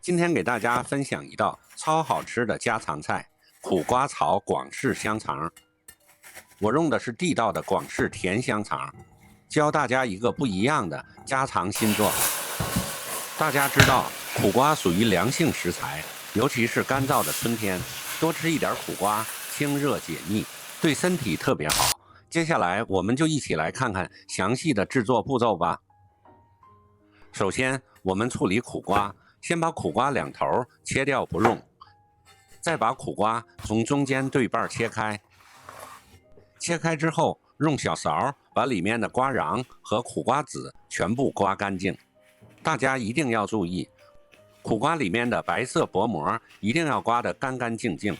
今天給大家分享一道超好吃的家常菜——苦瓜炒廣式香腸。我用的是地道的廣式甜香腸，教大家一個不一樣的家常新做法。大家知道，苦瓜屬於涼性食材，尤其是乾燥的春天，多吃一點苦瓜，清熱解膩，對身體特別好。接下來，我們就一起來看看詳細的制作步驟吧。首先，我們處理苦瓜。先把苦瓜兩頭切掉不用，再把苦瓜從中間对半切開。切開之後，用小勺把裡面的瓜瓤和苦瓜籽全部刮乾淨。大家一定要注意，苦瓜裡面的白色薄膜一定要刮得乾乾淨淨，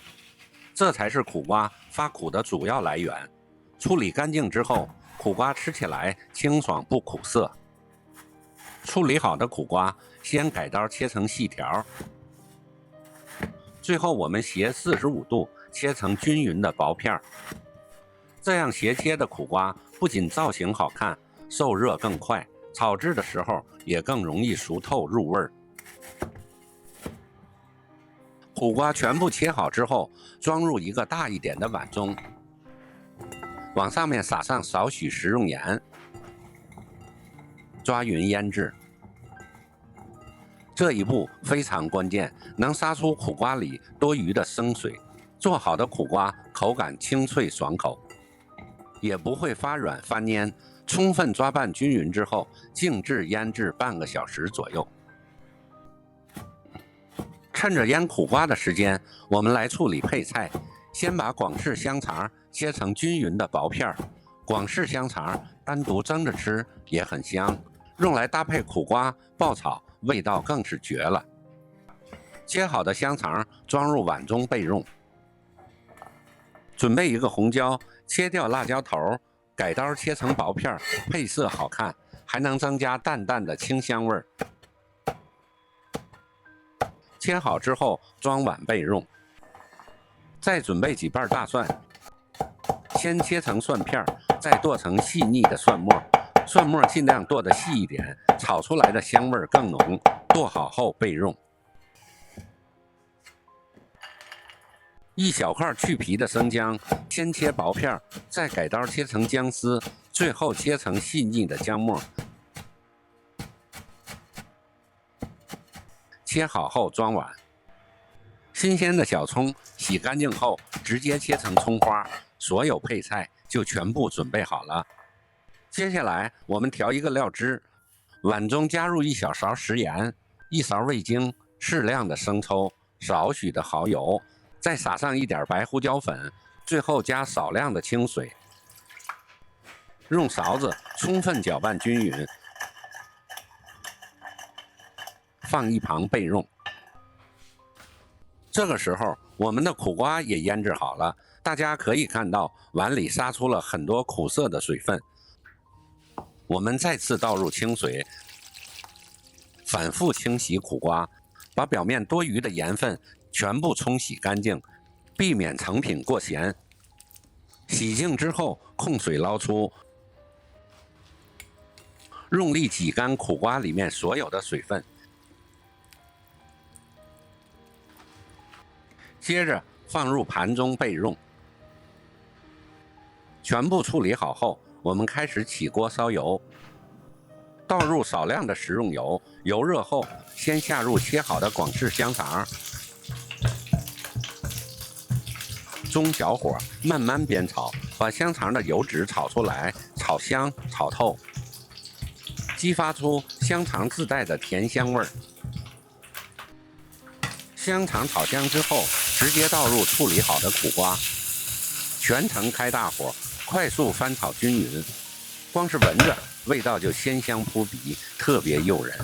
這才是苦瓜發苦的主要來源。處理乾淨之後，苦瓜吃起來清爽不苦澀。處理好的苦瓜，先改刀切成細條，最後我們斜45度切成均勻的薄片。這樣斜切的苦瓜不僅造型好看，受熱更快，炒制的時候也更容易熟透入味。苦瓜全部切好之後，裝入一個大一點的碗中，往上面撒上少許食用鹽，抓勻醃制。這一步非常關鍵，能殺出苦瓜裡多餘的生水。做好的苦瓜口感清脆爽口，也不會發軟發黏。充分抓拌均勻之後，靜置醃制半個小時左右。趁着醃苦瓜的時間，我們來處理配菜。先把廣式香腸切成均勻的薄片。廣式香腸單獨蒸着吃也很香，用來搭配苦瓜爆炒，味道更是絕了。切好的香腸裝入碗中備用。準備一個紅椒，切掉辣椒頭，改刀切成薄片，配色好看，還能增加淡淡的清香味。切好之後裝碗備用。再準備幾瓣大蒜，先切成蒜片，再剁成細膩的蒜末。蒜末盡量剁得細一點，炒出來的香味更濃。剁好後備用。一小塊去皮的生薑，先切薄片，再改刀切成薑絲，最後切成細膩的薑末。切好後裝碗。新鮮的小蔥洗乾淨後，直接切成蔥花。所有配菜就全部準備好了。接下來我們調一個料汁，碗中加入一小勺食鹽，一勺味精，適量的生抽，少許的蠔油，再撒上一點白胡椒粉，最後加少量的清水，用勺子充分攪拌均勻，放一旁備用。這個時候，我們的苦瓜也醃制好了，大家可以看到碗裡殺出了很多苦澀的水分。我們再次倒入清水，反覆清洗苦瓜，把表面多餘的鹽分全部沖洗乾淨，避免成品過鹹。洗淨之後控水撈出，用力擠乾苦瓜裡面所有的水分。接着放入盤中備用。全部處理好後，我們開始起鍋燒油，倒入少量的食用油，油熱後，先下入切好的廣式香腸，中小火慢慢煸炒，把香腸的油脂炒出來，炒香炒透，激發出香腸自帶的甜香味兒。香腸炒香之後，直接倒入處理好的苦瓜，全程開大火，快速翻炒均勻。光是聞着味道就鮮香撲鼻，特別誘人。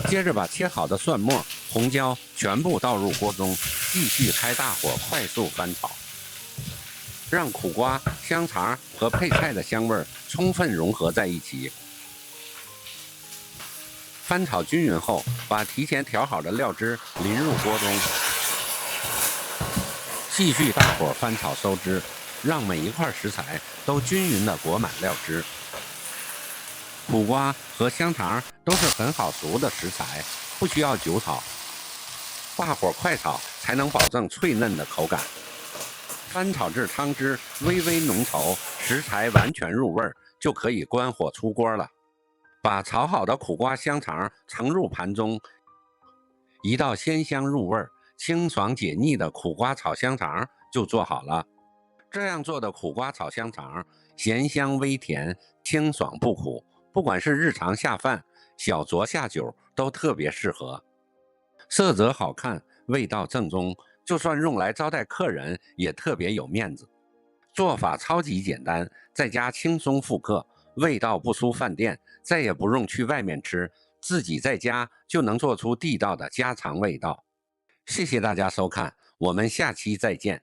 接着把切好的蒜末、紅椒全部倒入鍋中，繼續開大火快速翻炒，讓苦瓜、香腸和配菜的香味充分融合在一起。翻炒均勻後，把提前調好的料汁淋入鍋中，繼續大火翻炒收汁，讓每一塊食材都均勻地裹滿料汁。苦瓜和香腸都是很好熟的食材，不需要久炒，大火快炒才能保證脆嫩的口感。翻炒至湯汁微微濃稠，食材完全入味，就可以關火出鍋了。把炒好的苦瓜香腸盛入盤中，一道鮮香入味、清爽解膩的苦瓜炒香腸就做好了。這樣做的苦瓜炒香腸，鹹香微甜，清爽不苦，不管是日常下飯、小酌下酒都特別適合。色澤好看，味道正宗，就算用來招待客人也特別有面子。做法超級簡單，在家輕鬆復刻，味道不輸飯店，再也不用去外面吃，自己在家就能做出地道的家常味道。謝謝大家收看，我們下期再見。